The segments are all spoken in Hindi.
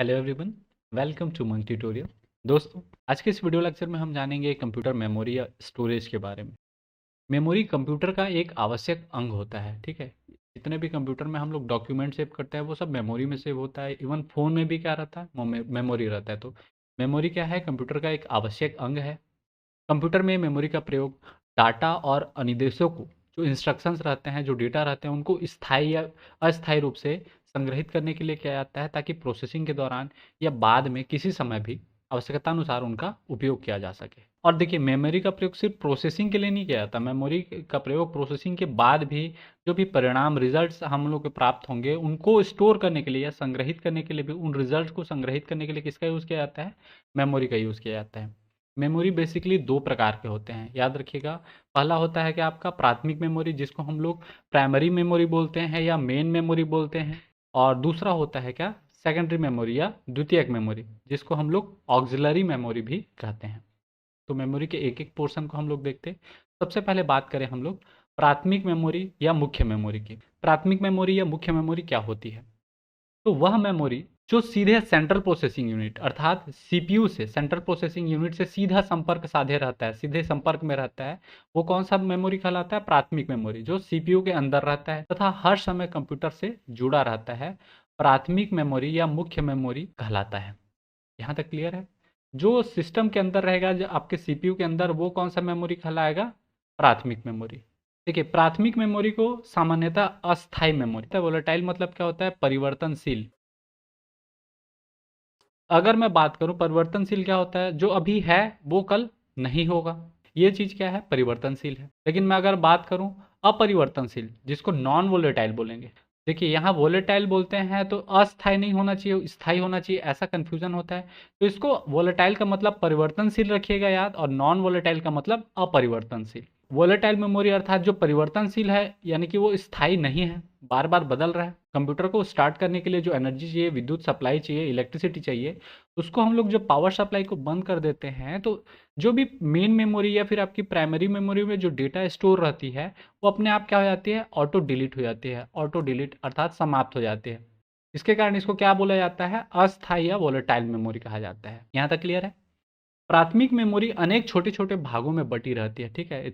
Hello everyone, welcome to Monk tutorial. दोस्तों, आज के इस वीडियो लेक्चर में हम जानेंगे कंप्यूटर मेमोरी या स्टोरेज के बारे में। मेमोरी कंप्यूटर का एक आवश्यक अंग होता है, ठीक है। जितने भी कंप्यूटर में हम लोग डॉक्यूमेंट सेव करते हैं वो सब मेमोरी में सेव होता है। इवन फ़ोन में भी क्या रहता है, मेमोरी रहता है। तो मेमोरी क्या है, कंप्यूटर का एक आवश्यक अंग है। कंप्यूटर में मेमोरी का प्रयोग डाटा और अनुदेशों को, जो इंस्ट्रक्शंस रहते हैं, जो डेटा रहते हैं, उनको स्थायी या अस्थायी रूप से संग्रहित करने के लिए किया जाता है, ताकि प्रोसेसिंग के दौरान या बाद में किसी समय भी आवश्यकता अनुसार उनका उपयोग किया जा सके। और देखिए, मेमोरी का प्रयोग सिर्फ प्रोसेसिंग के लिए नहीं किया जाता। मेमोरी का प्रयोग प्रोसेसिंग के बाद भी जो भी परिणाम, रिजल्ट्स हम लोग को प्राप्त होंगे, उनको स्टोर करने के लिए या संग्रहित करने के लिए भी, उन रिजल्ट को संग्रहित करने के लिए किसका यूज़ किया जाता है? मेमोरी का यूज़ किया जाता है। मेमोरी बेसिकली दो प्रकार के होते हैं, याद रखिएगा। पहला होता है कि आपका प्राथमिक मेमोरी, जिसको हम लोग प्राइमरी मेमोरी बोलते हैं या मेन मेमोरी बोलते हैं। और दूसरा होता है क्या, सेकेंडरी मेमोरी या द्वितीयक मेमोरी, जिसको हम लोग ऑक्सिलरी मेमोरी भी कहते हैं। तो मेमोरी के एक एक पोर्शन को हम लोग देखते हैं। सबसे पहले बात करें हम लोग प्राथमिक मेमोरी या मुख्य मेमोरी की। प्राथमिक मेमोरी या मुख्य मेमोरी क्या होती है? तो वह मेमोरी जो सीधे सेंट्रल प्रोसेसिंग यूनिट अर्थात सीपीयू से, सेंट्रल प्रोसेसिंग यूनिट से सीधा संपर्क साधे रहता है, सीधे संपर्क में रहता है, वो कौन सा मेमोरी कहलाता है? प्राथमिक मेमोरी, जो सीपीयू के अंदर रहता है तथा हर समय कंप्यूटर से जुड़ा रहता है, प्राथमिक मेमोरी या मुख्य मेमोरी कहलाता है। यहाँ तक क्लियर है? जो सिस्टम के अंदर रहेगा, जो आपके सीपीयू के अंदर, वो कौन सा मेमोरी कहलाएगा? प्राथमिक मेमोरी। देखिए, प्राथमिक मेमोरी को सामान्यतः अस्थायी मेमोरी, वोलेटाइल मतलब क्या होता है? परिवर्तनशील। अगर मैं बात करूं परिवर्तनशील क्या होता है, जो अभी है वो कल नहीं होगा, ये चीज क्या है? परिवर्तनशील है। लेकिन मैं अगर बात करूं अपरिवर्तनशील, जिसको नॉन वोलेटाइल बोलेंगे। देखिए, यहाँ वोलेटाइल बोलते हैं तो अस्थायी नहीं होना चाहिए, स्थायी होना चाहिए, ऐसा कंफ्यूजन होता है। तो इसको वोलेटाइल का मतलब परिवर्तनशील रखिएगा याद, और नॉन वोलेटाइल का मतलब अपरिवर्तनशील। वोलेटाइल मेमोरी अर्थात जो परिवर्तनशील है, यानी कि वो स्थायी नहीं है, बार बार बदल रहा है। कंप्यूटर को स्टार्ट करने के लिए जो एनर्जी चाहिए, विद्युत सप्लाई चाहिए, इलेक्ट्रिसिटी चाहिए, उसको हम लोग जब पावर सप्लाई को बंद कर देते हैं, तो जो भी मेन मेमोरी या फिर आपकी प्राइमरी मेमोरी में जो डेटा स्टोर रहती है, वो अपने आप क्या हो जाती है? ऑटो डिलीट हो जाती है। ऑटो डिलीट अर्थात समाप्त हो जाती है। इसके कारण इसको क्या बोला जाता है? अस्थायी या वोलेटाइल मेमोरी कहा जाता है। यहाँ तक क्लियर है? प्राथमिक मेमोरी अनेक छोटे-छोटे भागों में बटी रहती है, ठीक है?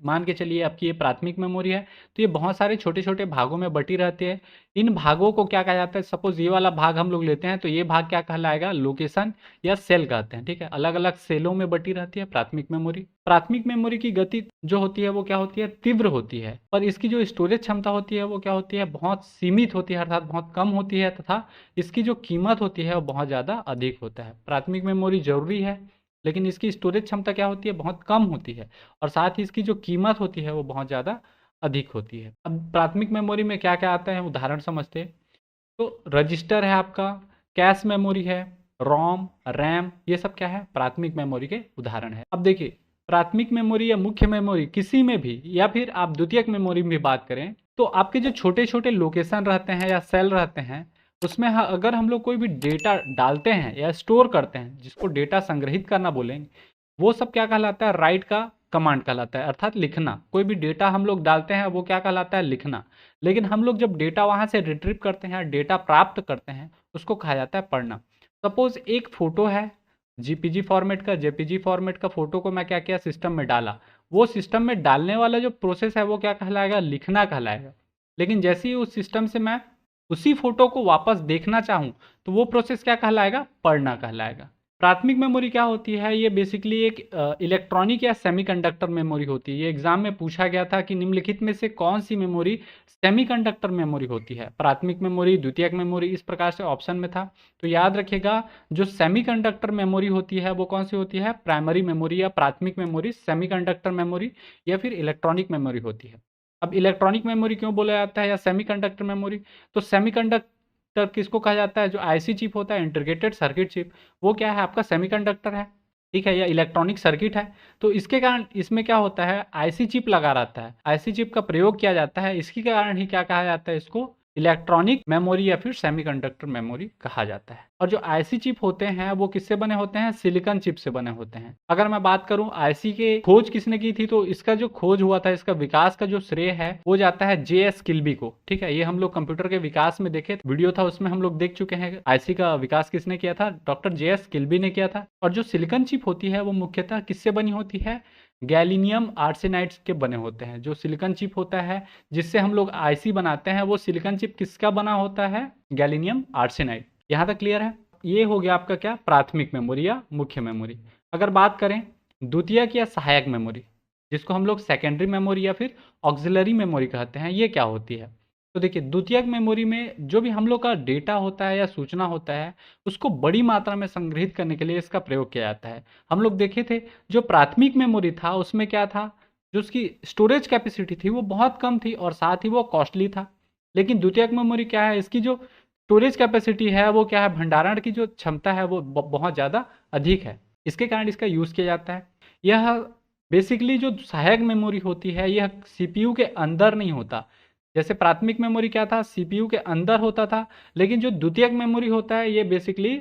मान के चलिए आपकी ये प्राथमिक मेमोरी है, तो ये बहुत सारे छोटे-छोटे भागों में बटी रहती है। इन भागों को क्या कहा जाता है? सपोज़ ये वाला भाग हम लोग लेते हैं, तो ये भाग क्या कहलाएगा? लोकेशन या सेल कहते हैं, ठीक है? अलग-अलग सेलों में बटी रहती है प्राथमिक मेमोरी। प्राथमिक मेमोरी की गति जो होती है वो क्या होती है? तीव्र होती है। और इसकी जो स्टोरेज क्षमता होती है वो क्या होती है? बहुत सीमित होती है, अर्थात बहुत कम होती है, तथा इसकी जो कीमत होती है वो बहुत ज़्यादा अधिक होता है। प्राथमिक मेमोरी ज़रूरी है, लेकिन इसकी स्टोरेज क्षमता क्या होती है? बहुत कम होती है, और साथ ही इसकी जो कीमत होती है वो बहुत ज़्यादा अधिक होती है। अब प्राथमिक मेमोरी में क्या क्या आता है, उदाहरण समझते हैं। तो रजिस्टर है आपका, कैश मेमोरी है, रोम, रैम, ये सब क्या है? प्राथमिक मेमोरी के उदाहरण है। अब देखिए, प्राथमिक मेमोरी या मुख्य मेमोरी किसी में भी, या फिर आप द्वितीयक मेमोरी में भी बात करें, तो आपके जो छोटे छोटे लोकेशन रहते हैं या सेल रहते हैं, उसमें अगर हम लोग कोई भी डेटा डालते हैं या स्टोर करते हैं, जिसको डेटा संग्रहित करना बोलेंगे, वो सब क्या कहलाता है? राइट का कमांड कहलाता है, अर्थात लिखना। कोई भी डेटा हम लोग डालते हैं वो क्या कहलाता है? लिखना। लेकिन हम लोग जब डेटा वहाँ से रिट्रीव करते हैं, डेटा प्राप्त करते हैं, उसको कहा जाता है पढ़ना। सपोज एक फोटो है, जीपीजी फॉर्मेट का, जेपीजी फॉर्मेट का फोटो को मैं क्या किया? सिस्टम में डाला। वो सिस्टम में डालने वाला जो प्रोसेस है वो क्या कहलाएगा? लिखना कहलाएगा। लेकिन जैसे ही उस सिस्टम से मैं उसी फोटो को वापस देखना चाहूँ, तो वो प्रोसेस क्या कहलाएगा? पढ़ना कहलाएगा। प्राथमिक मेमोरी क्या होती है? ये बेसिकली एक इलेक्ट्रॉनिक या सेमीकंडक्टर मेमोरी होती है। ये एग्जाम में पूछा गया था कि निम्नलिखित में से कौन सी मेमोरी सेमीकंडक्टर मेमोरी होती है? प्राथमिक मेमोरी, द्वितीयक मेमोरी, इस प्रकार से ऑप्शन में था। तो याद रखिएगा, जो सेमीकंडक्टर मेमोरी होती है वो कौन सी होती है? प्राइमरी मेमोरी या प्राथमिक मेमोरी, सेमीकंडक्टर मेमोरी या फिर इलेक्ट्रॉनिक मेमोरी होती है। अब इलेक्ट्रॉनिक मेमोरी क्यों बोला जाता है या सेमीकंडक्टर मेमोरी? तो सेमीकंडक्टर किसको कहा जाता है? जो आईसी चिप होता है, इंटीग्रेटेड सर्किट चिप, वो क्या है? आपका सेमीकंडक्टर है, ठीक है, या इलेक्ट्रॉनिक सर्किट है। तो इसके कारण इसमें क्या होता है? आईसी चिप लगा रहता है, आईसी चिप का प्रयोग किया जाता है। इसके कारण ही क्या कहा जाता है? इसको इलेक्ट्रॉनिक मेमोरी या फिर सेमीकंडक्टर मेमोरी कहा जाता है। और जो आईसी चिप होते हैं वो किससे बने होते हैं? सिलिकॉन चिप से बने होते हैं। अगर मैं बात करूं आईसी के खोज किसने की थी, तो इसका जो खोज हुआ था, इसका विकास का जो श्रेय है वो जाता है जेएस किल्बी को। ठीक है, ये हम लोग कंप्यूटर के विकास में देखे वीडियो था, उसमें हम लोग देख चुके हैं आईसी का विकास किसने किया था, डॉक्टर जेएस किल्बी ने किया था। और जो सिलिकॉन चिप होती है वो मुख्यतः किससे बनी होती है? गैलिनियम आर्सेनाइड्स के बने होते हैं। जो सिलिकॉन चिप होता है जिससे हम लोग आईसी बनाते हैं, वो सिलिकॉन चिप किसका बना होता है? गैलिनियम आर्सेनाइड। यहाँ तक क्लियर है? ये हो गया आपका क्या? प्राथमिक मेमोरी या मुख्य मेमोरी। अगर बात करें द्वितीयक या सहायक मेमोरी, जिसको हम लोग सेकेंडरी मेमोरी या फिर ऑक्सिलरी मेमोरी कहते हैं, ये क्या होती है? तो देखिए, द्वितीयक मेमोरी में जो भी हम लोग का डेटा होता है या सूचना होता है, उसको बड़ी मात्रा में संग्रहित करने के लिए इसका प्रयोग किया जाता है। हम लोग देखे थे जो प्राथमिक मेमोरी था उसमें क्या था, जो उसकी स्टोरेज कैपेसिटी थी वो बहुत कम थी और साथ ही वो कॉस्टली था। लेकिन द्वितीयक मेमोरी क्या है, इसकी जो स्टोरेज कैपेसिटी है वो क्या है, भंडारण की जो क्षमता है वो बहुत ज़्यादा अधिक है। इसके कारण इसका यूज़ किया जाता है। यह बेसिकली जो सहायक मेमोरी होती है यह सीपीयू के अंदर नहीं होता। जैसे प्राथमिक मेमोरी क्या था, सीपीयू के अंदर होता था, लेकिन जो द्वितीयक मेमोरी होता है ये बेसिकली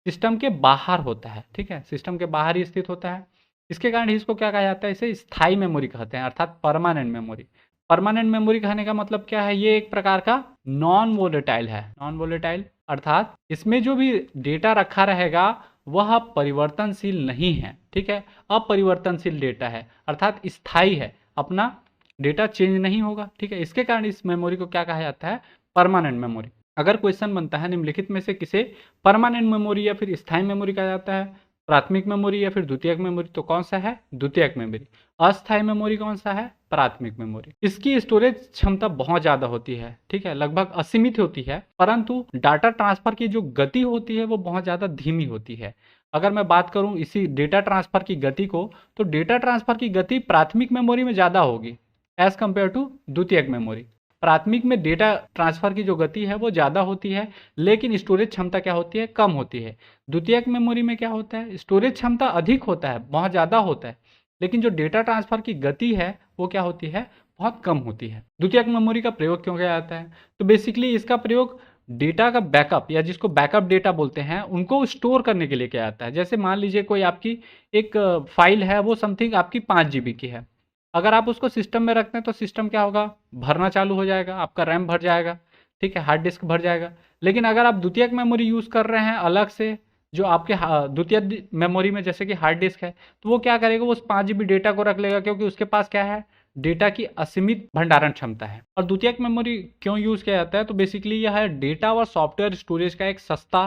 सिस्टम के बाहर होता है। ठीक है, सिस्टम के बाहर ही स्थित होता है। इसके कारण इसको क्या कहा जाता है, इसे स्थायी मेमोरी कहते हैं, अर्थात परमानेंट मेमोरी। परमानेंट मेमोरी कहने का मतलब क्या है, ये एक प्रकार का नॉन वोलेटाइल है। नॉन वोलेटाइल अर्थात इसमें जो भी डेटा रखा रहेगा वह परिवर्तनशील नहीं है। ठीक है, अपरिवर्तनशील डेटा है, अर्थात स्थायी है, अपना डेटा चेंज नहीं होगा। ठीक है, इसके कारण इस मेमोरी को क्या कहा जाता है? Permanent memory. अगर क्वेश्चन बनता है निम्नलिखित में से किसे परमानेंट मेमोरी या फिर स्थायी मेमोरी कहा जाता है, प्राथमिक मेमोरी या फिर द्वितीयक मेमोरी, तो कौन सा है? द्वितीयक मेमोरी। अस्थायी मेमोरी कौन सा है? प्राथमिक मेमोरी। इसकी स्टोरेज क्षमता बहुत ज्यादा होती है। ठीक है, लगभग असीमित होती है, परंतु डाटा ट्रांसफर की जो गति होती है वो बहुत ज्यादा धीमी होती है। अगर मैं बात करूं इसी डेटा ट्रांसफर की गति को, तो डेटा ट्रांसफर की गति प्राथमिक मेमोरी में ज्यादा होगी एज कंपेयर टू द्वितीयक मेमोरी। प्राथमिक में डेटा ट्रांसफर की जो गति है वो ज़्यादा होती है, लेकिन स्टोरेज क्षमता क्या होती है? कम होती है। द्वितीयक मेमोरी में क्या होता है? स्टोरेज क्षमता अधिक होता है, बहुत ज़्यादा होता है, लेकिन जो डेटा ट्रांसफर की गति है वो क्या होती है? बहुत कम होती है। द्वितीयक मेमोरी का प्रयोग क्यों किया जाता है? तो बेसिकली इसका प्रयोग डेटा का बैकअप या जिसको बैकअप डेटा बोलते हैं उनको स्टोर करने के लिए किया जाता है। जैसे मान लीजिए कोई आपकी एक फाइल है, वो समथिंग आपकी 5 GB की है। अगर आप उसको सिस्टम में रखते हैं तो सिस्टम क्या होगा? भरना चालू हो जाएगा, आपका रैम भर जाएगा। ठीक है, हार्ड डिस्क भर जाएगा। लेकिन अगर आप द्वितीयक मेमोरी यूज़ कर रहे हैं अलग से, जो आपके द्वितीयक मेमोरी में जैसे कि हार्ड डिस्क है, तो वो क्या करेगा? वो उस 5 GB डेटा को रख लेगा, क्योंकि उसके पास क्या है? डेटा की असीमित भंडारण क्षमता है। और द्वितीयक मेमोरी क्यों यूज़ किया जाता है? तो बेसिकली यह है डेटा और सॉफ्टवेयर स्टोरेज का एक सस्ता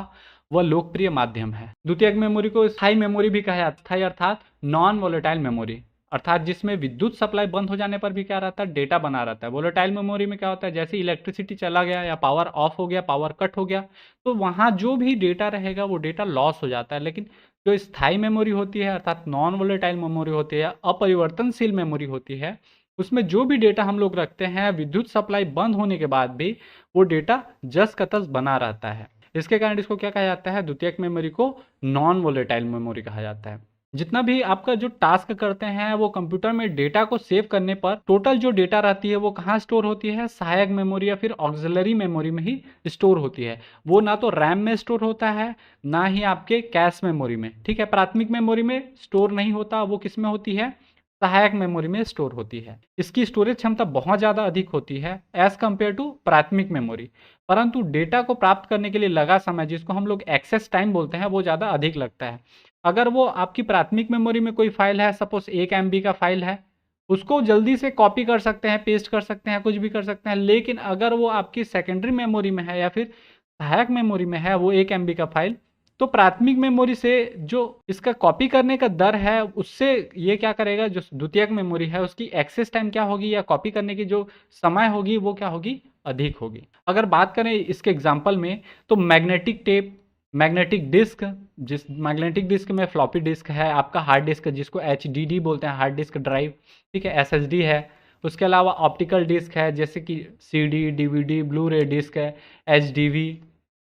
व लोकप्रिय माध्यम है। द्वितीयक मेमोरी को स्थायी मेमोरी भी कहा जाता है। स्थायी अर्थात नॉन वोलेटाइल मेमोरी, अर्थात जिसमें विद्युत सप्लाई बंद हो जाने पर भी क्या रहता है? डेटा बना रहता है। वोलेटाइल मेमोरी में क्या होता है? जैसे इलेक्ट्रिसिटी चला गया या पावर ऑफ हो गया, पावर कट हो गया, तो वहाँ जो भी डेटा रहेगा वो डेटा लॉस हो जाता है। लेकिन जो स्थायी मेमोरी होती है, अर्थात नॉन वोलेटाइल मेमोरी होती है, अपरिवर्तनशील मेमोरी होती है, उसमें जो भी डेटा हम लोग रखते हैं विद्युत सप्लाई बंद होने के बाद भी वो डेटा जस का तस बना रहता है। इसके कारण इसको क्या कहा जाता है? द्वितीयक मेमोरी को नॉन वोलेटाइल मेमोरी कहा जाता है। जितना भी आपका जो टास्क करते हैं वो कंप्यूटर में डेटा को सेव करने पर टोटल जो डेटा रहती है वो कहाँ स्टोर होती है? सहायक मेमोरी या फिर ऑक्सिलरी मेमोरी में ही स्टोर होती है। वो ना तो रैम में स्टोर होता है, ना ही आपके कैश मेमोरी में। ठीक है, प्राथमिक मेमोरी में स्टोर नहीं होता, वो किस में होती है? सहायक मेमोरी में स्टोर होती है। इसकी स्टोरेज क्षमता बहुत ज़्यादा अधिक होती है एज कंपेयर टू प्राथमिक मेमोरी, परंतु डेटा को प्राप्त करने के लिए लगा समय, जिसको हम लोग एक्सेस टाइम बोलते हैं, वो ज़्यादा अधिक लगता है। अगर वो आपकी प्राथमिक मेमोरी में कोई फाइल है, सपोज 1 MB का फाइल है, उसको जल्दी से कॉपी कर सकते हैं, पेस्ट कर सकते हैं, कुछ भी कर सकते हैं। लेकिन अगर वो आपकी सेकेंडरी मेमोरी में है या फिर सहायक मेमोरी में है वो 1 MB का फाइल, तो प्राथमिक मेमोरी से जो इसका कॉपी करने का दर है उससे ये क्या करेगा, जो द्वितीयक मेमोरी है उसकी एक्सेस टाइम क्या होगी या कॉपी करने की जो समय होगी वो क्या होगी? अधिक होगी। अगर बात करें इसके एग्जाम्पल में, तो मैग्नेटिक टेप, मैग्नेटिक डिस्क, जिस मैग्नेटिक डिस्क में फ्लॉपी डिस्क है, आपका हार्ड डिस्क जिसको HDD बोलते हैं, हार्ड डिस्क ड्राइव, ठीक है, SSD है। उसके अलावा ऑप्टिकल डिस्क है जैसे कि CD, DVD, ब्लू रे डिस्क है, HDV।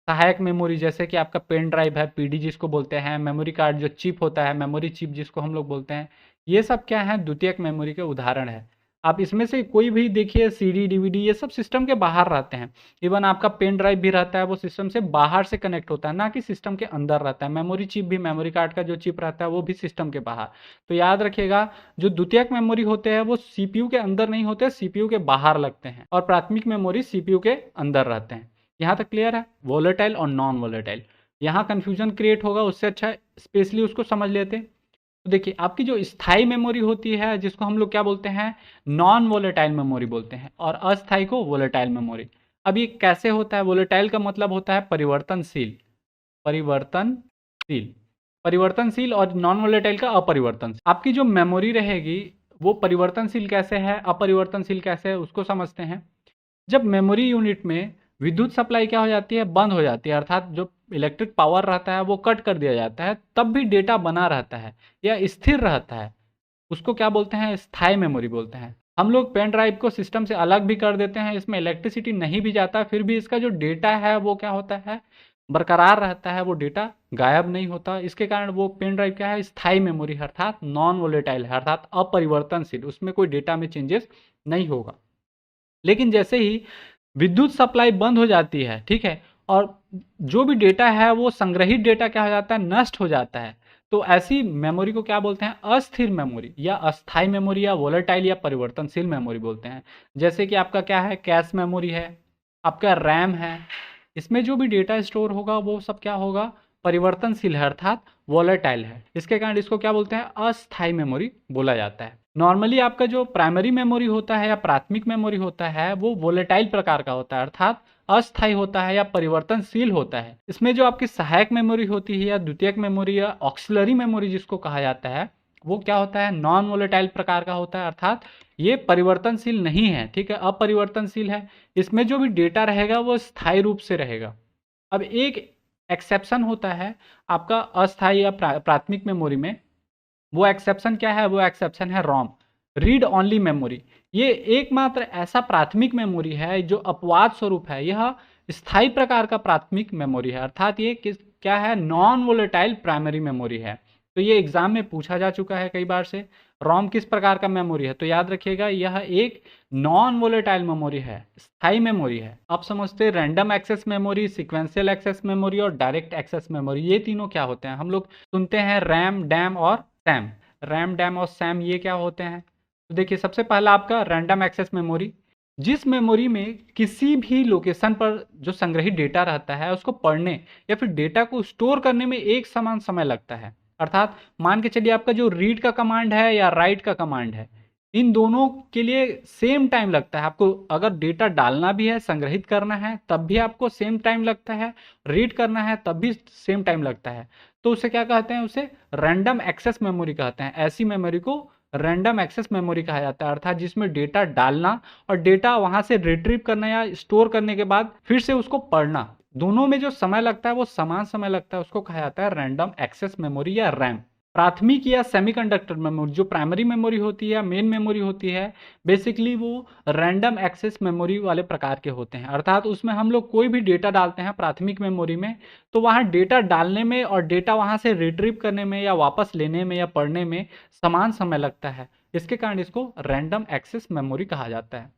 सहायक मेमोरी जैसे कि आपका पेन ड्राइव है, PD जिसको बोलते हैं, मेमोरी कार्ड जो चिप होता है, मेमोरी चिप जिसको हम लोग बोलते हैं, ये सब क्या है? द्वितीयक मेमोरी के उदाहरण है। आप इसमें से कोई भी देखिए, सीडी डीवीडी ये सब सिस्टम के बाहर रहते हैं। इवन आपका पेन ड्राइव भी रहता है, वो सिस्टम से बाहर से कनेक्ट होता है, ना कि सिस्टम के अंदर रहता है। मेमोरी चिप भी, मेमोरी कार्ड का जो चिप रहता है वो भी सिस्टम के बाहर। तो याद रखिएगा, जो द्वितीयक मेमोरी होते हैं वो सीपीयू के अंदर नहीं होते, सीपीयू के बाहर लगते हैं, और प्राथमिक मेमोरी सीपीयू के अंदर रहते हैं। यहाँ तक क्लियर है? वोलेटाइल और नॉन वोलेटाइल, यहाँ कंफ्यूजन क्रिएट होगा, उससे अच्छा स्पेशली उसको समझ लेते हैं। तो देखिए, आपकी जो स्थायी मेमोरी होती है, जिसको हम लोग क्या बोलते हैं, नॉन वोलेटाइल मेमोरी बोलते हैं, और अस्थायी को वोलेटाइल मेमोरी। अब ये कैसे होता है? वोलेटाइल का मतलब होता है परिवर्तनशील, परिवर्तनशील, परिवर्तनशील, और नॉन वोलेटाइल का अपरिवर्तनशील। आपकी जो मेमोरी रहेगी वो परिवर्तनशील कैसे है, अपरिवर्तनशील कैसे है, उसको समझते हैं। जब मेमोरी यूनिट में विद्युत सप्लाई क्या हो जाती है, बंद हो जाती है, अर्थात जो इलेक्ट्रिक पावर रहता है वो कट कर दिया जाता है, तब भी डेटा बना रहता है या स्थिर रहता है, उसको क्या बोलते हैं, स्थायी मेमोरी बोलते हैं। हम लोग पेन ड्राइव को सिस्टम से अलग भी कर देते हैं, इसमें इलेक्ट्रिसिटी नहीं भी जाता, फिर भी इसका जो डेटा है वो क्या होता है, बरकरार रहता है, वो डेटा गायब नहीं होता। इसके कारण वो पेन ड्राइव क्या है, स्थायी मेमोरी है, अर्थात नॉन वोलेटाइल है, अर्थात अपरिवर्तनशील, उसमें कोई डेटा में चेंजेस नहीं होगा। लेकिन जैसे ही विद्युत सप्लाई बंद हो जाती है, ठीक है, और जो भी डेटा है वो संग्रहित डेटा क्या हो जाता है, नष्ट हो जाता है, तो ऐसी मेमोरी को क्या बोलते हैं, अस्थिर मेमोरी या अस्थायी मेमोरी या वोलेटाइल या परिवर्तनशील मेमोरी बोलते हैं। जैसे कि आपका क्या है, कैश मेमोरी है, आपका रैम है, इसमें जो भी डेटा स्टोर होगा वो सब क्या होगा, परिवर्तनशील है, अर्थात वोलेटाइल है। इसके कारण इसको क्या बोलते हैं, अस्थायी मेमोरी बोला जाता है। नॉर्मली आपका जो प्राइमरी मेमोरी होता है या प्राथमिक मेमोरी होता है वो वोलेटाइल प्रकार का होता है, अर्थात अस्थायी होता है या परिवर्तनशील होता है। इसमें जो आपकी सहायक मेमोरी होती है या द्वितीयक मेमोरी या ऑक्सिलरी मेमोरी जिसको कहा जाता है, वो क्या होता है, नॉन वोलेटाइल प्रकार का होता है, अर्थात ये परिवर्तनशील नहीं है, ठीक है, अपरिवर्तनशील है। इसमें जो भी डेटा रहेगा वो स्थायी रूप से रहेगा। अब एक एक्सेप्शन होता है आपका अस्थायी या प्राथमिक मेमोरी में, वो एक्सेप्शन क्या है, वो एक्सेप्शन है रोम, रीड ओनली मेमोरी। ये एकमात्र ऐसा प्राथमिक मेमोरी है जो अपवाद स्वरूप है, यह स्थायी प्रकार का प्राथमिक मेमोरी है, अर्थात ये क्या है, नॉन वोलेटाइल प्राइमरी मेमोरी है। तो ये एग्जाम में पूछा जा चुका है कई बार से, रोम किस प्रकार का मेमोरी है, तो याद रखिएगा यह एक नॉन वोलेटाइल मेमोरी है, स्थायी मेमोरी है। आप समझते हैं random access memory, sequential access memory और डायरेक्ट एक्सेस मेमोरी, ये तीनों क्या होते हैं, हम लोग सुनते हैं रैम, डैम और सैम। रैम, डैम और सैम ये क्या होते हैं, तो देखिए, सबसे पहला आपका रैंडम एक्सेस मेमोरी, जिस मेमोरी में किसी भी लोकेशन पर जो संग्रहित डेटा रहता है उसको पढ़ने या फिर डेटा को स्टोर करने में एक समान समय लगता है। अर्थात मान के चलिए आपका जो रीड का कमांड है या राइट का कमांड है, इन दोनों के लिए सेम टाइम लगता है। आपको अगर डेटा डालना भी है, संग्रहित करना है, तब भी आपको सेम टाइम लगता है, रीड करना है तब भी सेम टाइम लगता है। तो उसे क्या कहते हैं, उसे रैंडम एक्सेस मेमोरी कहते हैं। ऐसी मेमोरी को रैंडम एक्सेस मेमोरी कहा जाता है, अर्थात जिसमें डेटा डालना और डेटा वहां से रिट्रीव करना या स्टोर करने के बाद फिर से उसको पढ़ना, दोनों में जो समय लगता है वो समान समय लगता है, उसको कहा जाता है रैंडम एक्सेस मेमोरी या रैम। प्राथमिक या सेमीकंडक्टर मेमोरी, जो प्राइमरी मेमोरी होती है या मेन मेमोरी होती है, बेसिकली वो रैंडम एक्सेस मेमोरी वाले प्रकार के होते हैं, अर्थात उसमें हम लोग कोई भी डेटा डालते हैं प्राथमिक मेमोरी में, तो वहाँ डेटा डालने में और डेटा वहाँ से रिट्रीव करने में या वापस लेने में या पढ़ने में समान समय लगता है। इसके कारण इसको रैंडम एक्सेस मेमोरी कहा जाता है।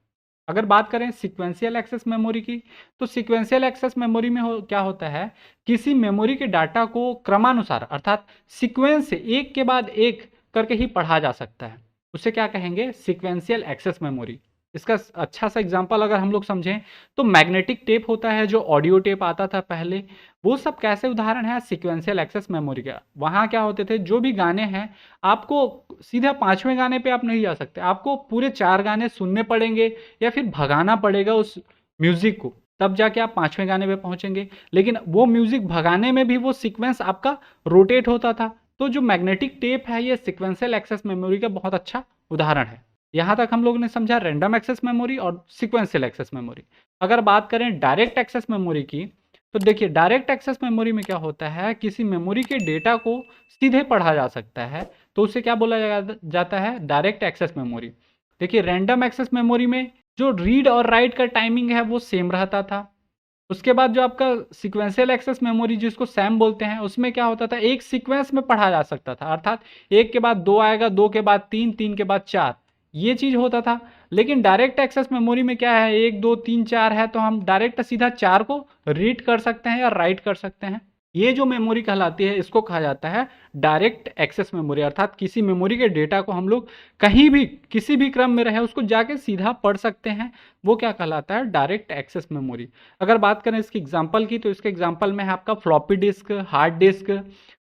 अगर बात करें सीक्वेंशियल एक्सेस मेमोरी की, तो सीक्वेंशियल एक्सेस मेमोरी में क्या होता है, किसी मेमोरी के डाटा को क्रमानुसार अर्थात सीक्वेंस से एक के बाद एक करके ही पढ़ा जा सकता है, उसे क्या कहेंगे, सीक्वेंशियल एक्सेस मेमोरी। इसका अच्छा सा एग्जांपल अगर हम लोग समझें तो मैग्नेटिक टेप होता है, जो ऑडियो टेप आता था पहले, वो सब कैसे उदाहरण है सीक्वेंशियल एक्सेस मेमोरी का। वहाँ क्या होते थे, जो भी गाने हैं आपको सीधा 5वें गाने पे आप नहीं जा सकते, आपको पूरे 4 गाने सुनने पड़ेंगे या फिर भगाना पड़ेगा उस म्यूजिक को, तब जाके आप 5वें गाने पे पहुंचेंगे। लेकिन वो म्यूजिक भगाने में भी वो सीक्वेंस आपका रोटेट होता था। तो जो मैग्नेटिक टेप है ये सीक्वेंशियल एक्सेस मेमोरी का बहुत अच्छा उदाहरण है। यहाँ तक हम लोग ने समझा रैंडम एक्सेस मेमोरी और सीक्वेंशियल एक्सेस मेमोरी। अगर बात करें डायरेक्ट एक्सेस मेमोरी की, तो देखिए डायरेक्ट एक्सेस मेमोरी में क्या होता है, किसी मेमोरी के डेटा को सीधे पढ़ा जा सकता है, तो उसे क्या बोला जाता है, डायरेक्ट एक्सेस मेमोरी। देखिए रैंडम एक्सेस मेमोरी में जो रीड और राइट का टाइमिंग है वो सेम रहता था। उसके बाद जो आपका सीक्वेंशियल एक्सेस मेमोरी जिसको सैम बोलते हैं, उसमें क्या होता था, एक सीक्वेंस में पढ़ा जा सकता था, अर्थात एक के बाद दो आएगा, दो के बाद तीन, तीन के बाद चार, ये चीज़ होता था। लेकिन डायरेक्ट एक्सेस मेमोरी में क्या है, 1 2 3 4 है, तो हम डायरेक्ट सीधा 4 को रीड कर सकते हैं या राइट कर सकते हैं। ये जो मेमोरी कहलाती है इसको कहा जाता है डायरेक्ट एक्सेस मेमोरी, अर्थात किसी मेमोरी के डेटा को हम लोग कहीं भी किसी भी क्रम में रहे उसको जाके सीधा पढ़ सकते हैं, वो क्या कहलाता है, डायरेक्ट एक्सेस मेमोरी। अगर बात करें इसकी एग्जांपल की, तो इसके एग्जांपल में है आपका floppy disk, hard disk,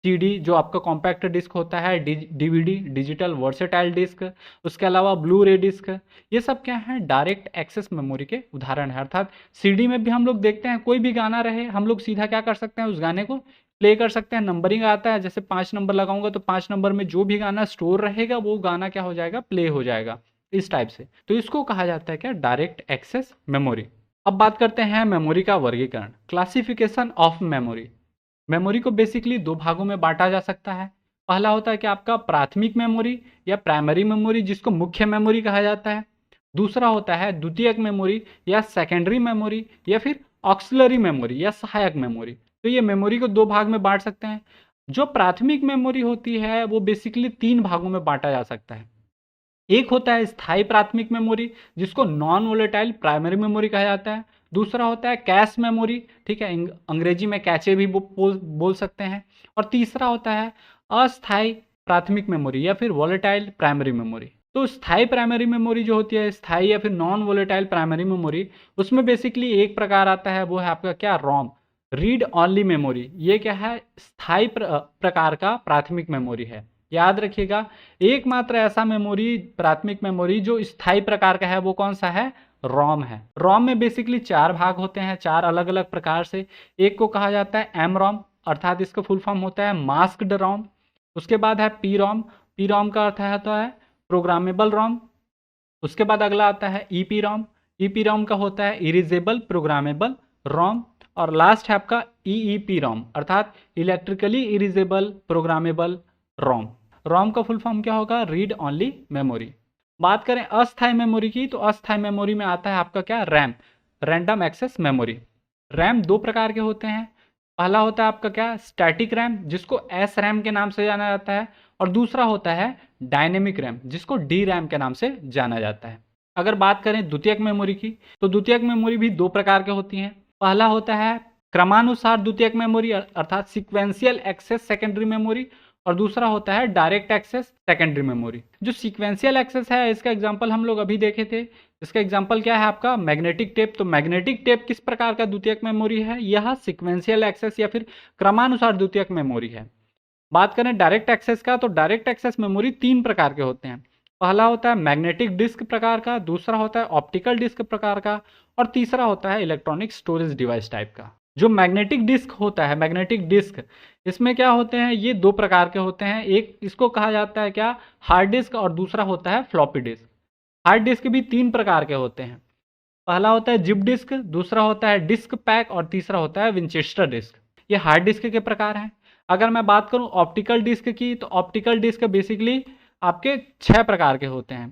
CD जो आपका कॉम्पैक्ट डिस्क होता है, डीवीडी डिजिटल वर्सेटाइल डिस्क, उसके अलावा ब्लू रे डिस्क, ये सब क्या है, डायरेक्ट एक्सेस मेमोरी के उदाहरण है। अर्थात सीडी में भी हम लोग देखते हैं कोई भी गाना रहे हम लोग सीधा क्या कर सकते हैं, उस गाने को प्ले कर सकते हैं। नंबरिंग आता है, जैसे 5 नंबर लगाऊंगा तो 5 नंबर में जो भी गाना स्टोर रहेगा वो गाना क्या हो जाएगा, प्ले हो जाएगा, इस टाइप से। तो इसको कहा जाता है क्या, डायरेक्ट एक्सेस मेमोरी। अब बात करते हैं मेमोरी का वर्गीकरण, क्लासिफिकेशन ऑफ मेमोरी। मेमोरी को बेसिकली दो भागों में बांटा जा सकता है। पहला होता है कि आपका प्राथमिक मेमोरी या प्राइमरी मेमोरी, जिसको मुख्य मेमोरी कहा जाता है। दूसरा होता है द्वितीयक मेमोरी या सेकेंडरी मेमोरी या फिर ऑक्सिलरी मेमोरी या सहायक मेमोरी। तो ये मेमोरी को दो भाग में बांट सकते हैं। जो प्राथमिक मेमोरी होती है वो बेसिकली 3 भागों में बांटा जा सकता है। एक होता है स्थायी प्राथमिक मेमोरी, जिसको नॉन वोलेटाइल प्राइमरी मेमोरी कहा जाता है। दूसरा होता है कैश मेमोरी, ठीक है, अंग्रेजी में कैचे भी बोल सकते हैं। और तीसरा होता है अस्थायी प्राथमिक मेमोरी या फिर वोलेटाइल प्राइमरी मेमोरी। तो स्थायी प्राइमरी मेमोरी जो होती है, स्थायी या फिर नॉन वोलेटाइल प्राइमरी मेमोरी, उसमें बेसिकली एक प्रकार आता है, वो है आपका क्या, रोम, रीड ऑनली मेमोरी। ये क्या है, स्थायी प्रकार का प्राथमिक मेमोरी है। याद रखिएगा, एकमात्र ऐसा मेमोरी, प्राथमिक मेमोरी जो स्थायी प्रकार का है, वो कौन सा है, रोम है। रोम में बेसिकली 4 भाग होते हैं, 4 अलग अलग प्रकार से। एक को कहा जाता है एम रोम, अर्थात इसका फुल फॉर्म होता है मास्क्ड रोम। उसके बाद है पी रोम, पी रोम का अर्थ होता है प्रोग्रामेबल रोम। उसके बाद अगला आता है ई पी रोम, ई पी रोम का होता है इरेजेबल प्रोग्रामेबल रोम। और लास्ट है आपका ई ई पी रोम, अर्थात इलेक्ट्रिकली इरेजेबल प्रोग्रामेबल रोम। रोम का फुल फॉर्म क्या होगा, रीड ऑनली मेमोरी। बात करें अस्थायी मेमोरी की, तो अस्थायी मेमोरी में आता है आपका क्या, RAM, random access memory. RAM 2 प्रकार के होते हैं। पहला होता है आपका क्या, स्टैटिक रैम, जिसको एस रैम के नाम से जाना जाता है। और दूसरा होता है डायनेमिक रैम, जिसको डी रैम के नाम से जाना जाता है। अगर बात करें द्वितीयक मेमोरी की, तो द्वितीयक मेमोरी भी 2 प्रकार के होती हैं। पहला होता है क्रमानुसार द्वितीयक मेमोरी, अर्थात सिक्वेंशियल एक्सेस सेकेंडरी मेमोरी। और दूसरा होता है डायरेक्ट एक्सेस सेकेंडरी मेमोरी। जो सीक्वेंशियल एक्सेस है, इसका एग्जांपल हम लोग अभी देखे थे। इसका एग्जांपल क्या है आपका, मैग्नेटिक टेप। तो मैग्नेटिक टेप किस प्रकार का द्वितीयक मेमोरी है, यह सीक्वेंशियल एक्सेस या फिर क्रमानुसार द्वितीयक मेमोरी है। बात करें डायरेक्ट एक्सेस का, तो डायरेक्ट एक्सेस मेमोरी 3 प्रकार के होते हैं। पहला होता है मैग्नेटिक डिस्क प्रकार का, दूसरा होता है ऑप्टिकल डिस्क प्रकार का, और तीसरा होता है इलेक्ट्रॉनिक स्टोरेज डिवाइस टाइप का। जो मैग्नेटिक डिस्क होता है, मैग्नेटिक डिस्क, इसमें क्या होते हैं, ये 2 प्रकार के होते हैं। एक इसको कहा जाता है क्या, हार्ड डिस्क, और दूसरा होता है फ्लॉपी डिस्क। हार्ड डिस्क भी 3 प्रकार के होते हैं। पहला होता है जिप डिस्क, दूसरा होता है डिस्क पैक, और तीसरा होता है विंचेस्टर डिस्क। ये हार्ड डिस्क के प्रकार हैं। अगर मैं बात करूं ऑप्टिकल डिस्क की, तो ऑप्टिकल डिस्क बेसिकली आपके 6 प्रकार के होते हैं।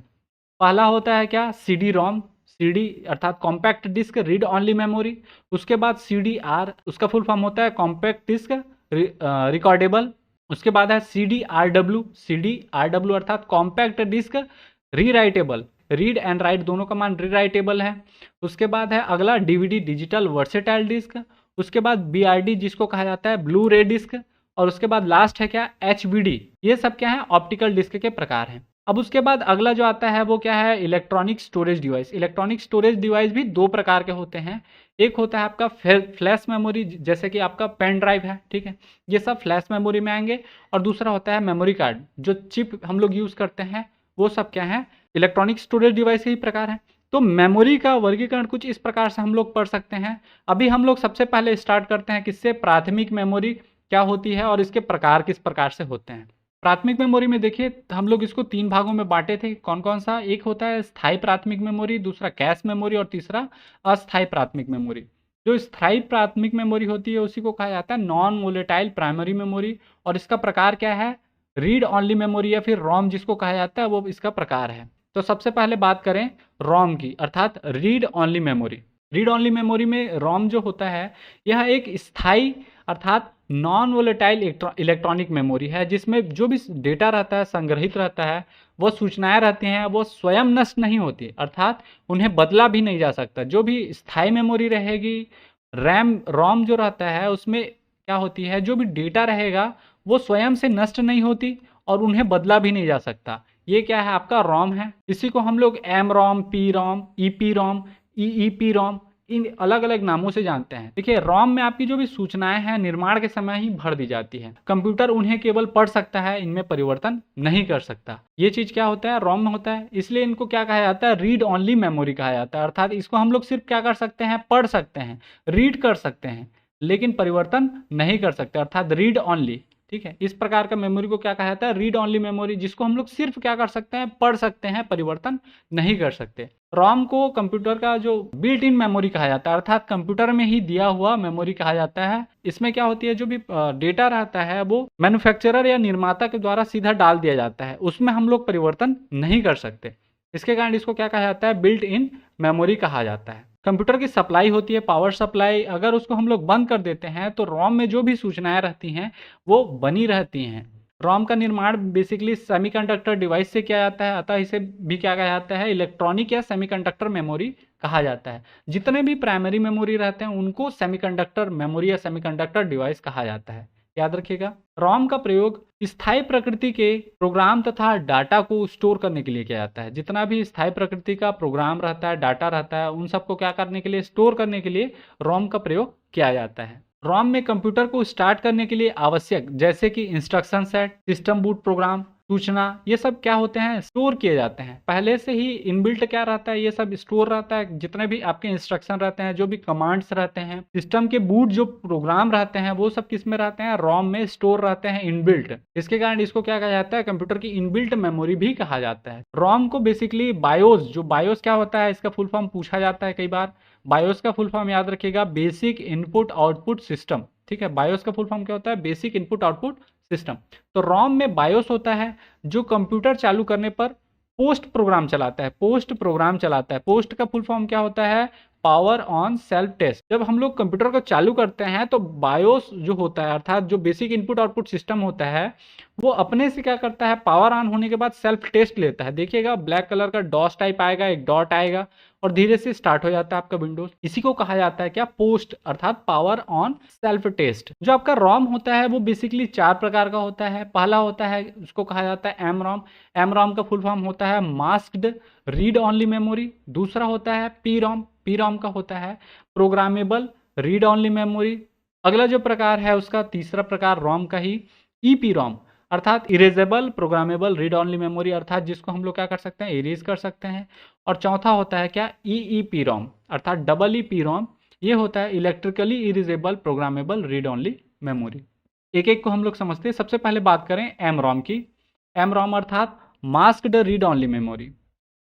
पहला होता है क्या, सीडी रोम, सीडी अर्थात compact disc read only memory. उसके बाद सीडी आर, उसका फुल फॉर्म होता है कॉम्पैक्ट डिस्क रिकॉर्डेबल। उसके बाद है सीडी आर डब्ल्यू अर्थात compact disc rewritable, read and write दोनों का मान रीराइटेबल है। उसके बाद है अगला डीवीडी डिजिटल वर्सेटाइल डिस्क। उसके बाद बीआरडी, जिसको कहा जाता है ब्लू रे डिस्क। और उसके बाद लास्ट है क्या, एचवीडी। ये सब क्या है, ऑप्टिकल डिस्क के प्रकार हैं। अब उसके बाद अगला जो आता है वो क्या है, electronic storage device. Electronic storage device भी 2 प्रकार के होते हैं। एक होता है आपका फ्लैश मेमोरी, जैसे कि आपका पेन ड्राइव है, ठीक है, ये सब फ्लैश मेमोरी में आएंगे। और दूसरा होता है मेमोरी कार्ड, जो चिप हम लोग यूज़ करते हैं, वो सब क्या है, इलेक्ट्रॉनिक स्टोरेज डिवाइस के ही प्रकार हैं। तो मेमोरी का वर्गीकरण कुछ इस प्रकार से हम लोग पढ़ सकते हैं। अभी हम लोग सबसे पहले स्टार्ट करते हैं किससे, प्राथमिक मेमोरी क्या होती है और इसके प्रकार किस प्रकार से होते हैं। प्राथमिक मेमोरी में देखिए हम लोग इसको 3 भागों में बांटे थे, कौन कौन सा, एक होता है स्थायी प्राथमिक मेमोरी, दूसरा कैश मेमोरी, और तीसरा अस्थायी प्राथमिक मेमोरी। जो स्थायी प्राथमिक मेमोरी होती है उसी को कहा जाता है नॉन वोलेटाइल प्राइमरी मेमोरी। और इसका प्रकार क्या है, रीड ऑनली मेमोरी या फिर रोम जिसको कहा जाता है, वो इसका प्रकार है। तो सबसे पहले बात करें रोम की, अर्थात read only memory. Read only memory में रोम जो होता है यह एक स्थायी अर्थात नॉन वोलेटाइल इलेक्ट्रॉनिक मेमोरी है, जिसमें जो भी डेटा रहता है संग्रहित रहता है, वो सूचनाएं रहती हैं, वो स्वयं नष्ट नहीं होती, अर्थात उन्हें बदला भी नहीं जा सकता। जो भी स्थायी मेमोरी रहेगी, रैम रोम जो रहता है उसमें क्या होती है, जो भी डेटा रहेगा वो स्वयं से नष्ट नहीं होती और उन्हें बदला भी नहीं जा सकता। ये क्या है, आपका रोम है। इसी को हम लोग M ROM, P ROM, E P ROM, E ROM, इन अलग अलग नामों से जानते हैं। देखिए, रोम में आपकी जो भी सूचनाएं हैं निर्माण के समय ही भर दी जाती है। कंप्यूटर उन्हें केवल पढ़ सकता है, इनमें परिवर्तन नहीं कर सकता। ये चीज क्या होता है, रोम में होता है। इसलिए इनको क्या कहा जाता है, रीड ओनली मेमोरी कहा जाता है। अर्थात इसको हम लोग सिर्फ क्या कर सकते हैं, पढ़ सकते हैं, रीड कर सकते हैं, लेकिन परिवर्तन नहीं कर सकते, अर्थात रीड ओनली। ठीक है, इस प्रकार का मेमोरी को क्या कहा जाता है, रीड ओनली मेमोरी, जिसको हम लोग सिर्फ क्या कर सकते हैं, पढ़ सकते हैं, परिवर्तन नहीं कर सकते। रोम को कंप्यूटर का जो बिल्ट इन मेमोरी कहा जाता है, अर्थात कंप्यूटर में ही दिया हुआ मेमोरी कहा जाता है। इसमें क्या होती है, जो भी डेटा रहता है वो मैन्युफैक्चरर या निर्माता के द्वारा सीधा डाल दिया जाता है, उसमें हम लोग परिवर्तन नहीं कर सकते। इसके कारण इसको क्या कहा जाता है, बिल्ट इन मेमोरी कहा जाता है। कंप्यूटर की सप्लाई होती है, पावर सप्लाई, अगर उसको हम लोग बंद कर देते हैं तो रोम में जो भी सूचनाएं रहती हैं वो बनी रहती हैं। रोम का निर्माण बेसिकली सेमीकंडक्टर डिवाइस से किया जाता है, अतः इसे भी क्या कहा जाता है, इलेक्ट्रॉनिक या सेमीकंडक्टर मेमोरी कहा जाता है। जितने भी प्राइमरी मेमोरी रहते हैं उनको सेमीकंडक्टर मेमोरी या सेमीकंडक्टर डिवाइस कहा जाता है, याद रखिएगा। रोम का प्रयोग स्थायी प्रकृति के प्रोग्राम तथा डाटा को स्टोर करने के लिए किया जाता है। जितना भी स्थायी प्रकृति का प्रोग्राम रहता है, डाटा रहता है, उन सबको क्या करने के लिए, स्टोर करने के लिए रोम का प्रयोग किया जाता है। रोम में कंप्यूटर को स्टार्ट करने के लिए आवश्यक जैसे कि instruction set, system boot program, सूचना, ये सब क्या होते हैं, स्टोर किए जाते हैं। पहले से ही इनबिल्ट क्या रहता है, ये सब स्टोर रहता है। जितने भी आपके इंस्ट्रक्शन रहते हैं, जो भी कमांड्स रहते हैं, सिस्टम के बूट जो प्रोग्राम रहते हैं, वो सब किस में रहते हैं, रोम में स्टोर रहते हैं, इनबिल्ट। इसके कारण इसको क्या कहा जाता है, कंप्यूटर की इनबिल्ट मेमोरी भी कहा जाता है। रोम को बेसिकली बायोस, जो बायोस क्या होता है, इसका फुल फॉर्म पूछा जाता है कई बार। बायोस का फुल फॉर्म याद रखिएगा, बेसिक इनपुट आउटपुट सिस्टम। ठीक है, बायोस का फुल फॉर्म क्या होता है, बेसिक इनपुट आउटपुट सिस्टम। तो रोम में बायोस होता है जो कंप्यूटर चालू करने पर पोस्ट प्रोग्राम चलाता है, पोस्ट प्रोग्राम चलाता है। पोस्ट का फुल फॉर्म क्या होता है, पावर ऑन सेल्फ टेस्ट। जब हम लोग कंप्यूटर को चालू करते हैं तो बायोस जो होता है, अर्थात जो बेसिक इनपुट आउटपुट सिस्टम होता है, वो अपने से क्या करता है, पावर ऑन होने के बाद सेल्फ टेस्ट लेता है। देखिएगा ब्लैक कलर का डॉस टाइप आएगा, एक डॉट आएगा और धीरे से स्टार्ट हो जाता है आपका विंडोज। इसी को कहा जाता है क्या, पोस्ट, अर्थात पावर ऑन सेल्फ टेस्ट। जो आपका रोम होता है वो बेसिकली 4 प्रकार का होता है। पहला होता है, उसको कहा जाता है एम रोम। एम रोम का फुल फॉर्म होता है मास्क्ड रीड ओनली मेमोरी। दूसरा होता है पी रोम। पी रोम का होता है प्रोग्रामेबल रीड ओनली मेमोरी। अगला जो प्रकार है उसका तीसरा प्रकार रोम का ही ई पी रोम, अर्थात erasable programmable read only memory, अर्थात जिसको हम लोग क्या कर सकते हैं, इरेज कर सकते हैं। और चौथा होता है क्या, ई पी रोम, अर्थात डबल ई पी रोम। ये होता है electrically erasable programmable read only memory. एक एक को हम लोग समझते हैं। सबसे पहले बात करें एम रोम की। एम रोम अर्थात masked read only memory.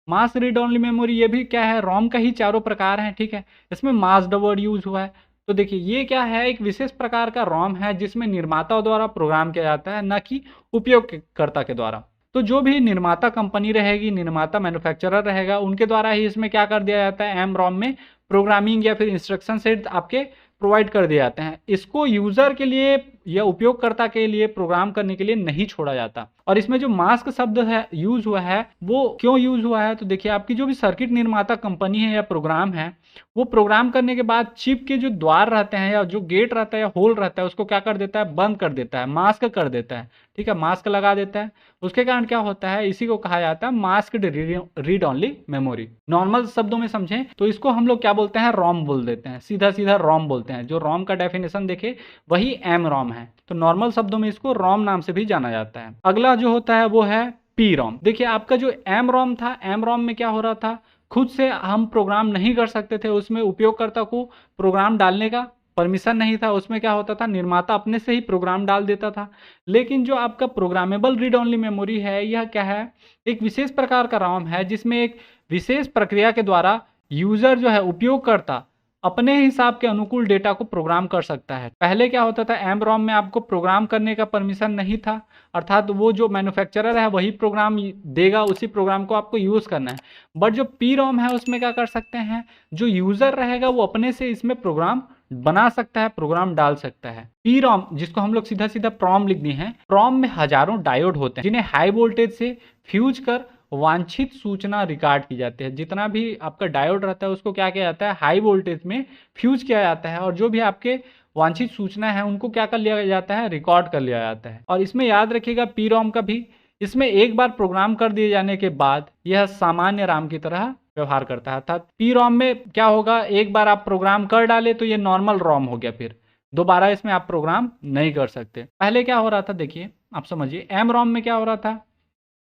Mask read only memory ये भी क्या है, रोम का ही चारों प्रकार हैं। ठीक है, इसमें मास्क्ड वर्ड यूज हुआ है। तो देखिए ये क्या है, एक विशेष प्रकार का रोम है जिसमें निर्माताओं द्वारा प्रोग्राम किया जाता है, न कि उपयोगकर्ता के द्वारा। तो जो भी निर्माता कंपनी रहेगी, निर्माता मैन्युफैक्चरर रहेगा, उनके द्वारा ही इसमें क्या कर दिया जाता है, एम रोम में प्रोग्रामिंग या फिर इंस्ट्रक्शन सेट आपके प्रोवाइड कर दिए जाते हैं। इसको यूजर के लिए या उपयोगकर्ता के लिए प्रोग्राम करने के लिए नहीं छोड़ा जाता। और इसमें जो मास्क शब्द है यूज हुआ है, वो क्यों यूज हुआ है, तो देखिए आपकी जो भी सर्किट निर्माता कंपनी है या प्रोग्राम है, वो प्रोग्राम करने के बाद चिप के जो द्वार रहते हैं या जो गेट रहता है या होल रहता है, उसको क्या कर देता है, बंद कर देता है, मास्क कर देता है। ठीक है, मास्क लगा देता है। उसके कारण क्या होता है, इसी को कहा जाता है masked read only memory. Normal शब्दों में समझें तो इसको हम लोग क्या बोलते हैं, रोम बोल देते हैं, सीधा सीधा रोम बोलते हैं। जो रोम का डेफिनेशन देखे वही एम रोम है, तो नॉर्मल शब्दों में इसको रोम नाम से भी जाना जाता है। अगला जो होता है वो है पी रोम। देखिए आपका जो एम रोम था, एम रोम में क्या हो रहा था, खुद से हम प्रोग्राम नहीं कर सकते थे, उसमें उपयोगकर्ता को प्रोग्राम डालने का परमिशन नहीं था। उसमें क्या होता था, निर्माता अपने से ही प्रोग्राम डाल देता था। लेकिन जो आपका प्रोग्रामेबल रीड ओनली मेमोरी है, यह क्या है, एक विशेष प्रकार का रोम है जिसमें एक विशेष प्रक्रिया के द्वारा यूजर जो है, उपयोगकर्ता अपने हिसाब के अनुकूल डेटा को प्रोग्राम कर सकता है। पहले क्या होता था, एम रोम में आपको प्रोग्राम करने का परमिशन नहीं था, अर्थात वो जो मैन्युफैक्चरर है वही प्रोग्राम देगा, उसी प्रोग्राम को आपको यूज़ करना है। बट जो पी रोम है उसमें क्या कर सकते हैं, जो यूज़र रहेगा वो अपने से इसमें प्रोग्राम बना सकता है, प्रोग्राम डाल सकता है। पी रोम, जिसको हम लोग सीधा सीधा प्रॉम लिख दिए हैं, प्रॉम में हजारों डायोड होते हैं जिन्हें हाई वोल्टेज से फ्यूज कर वांछित सूचना रिकॉर्ड की जाती है। जितना भी आपका डायोड रहता है उसको क्या किया जाता है, हाई वोल्टेज में फ्यूज किया जाता है, और जो भी आपके वांछित सूचना है उनको क्या कर लिया जाता है, रिकॉर्ड कर लिया जाता है। और इसमें याद रखिएगा पी रोम का भी, इसमें एक बार प्रोग्राम कर दिए जाने के बाद यह सामान्य राम की तरह व्यवहार करता है। अर्थात पी रोम में क्या होगा, एक बार आप प्रोग्राम कर डाले तो ये नॉर्मल रोम हो गया, फिर दोबारा इसमें आप प्रोग्राम नहीं कर सकते। पहले क्या हो रहा था, देखिए आप समझिए, एम रोम में क्या हो रहा था,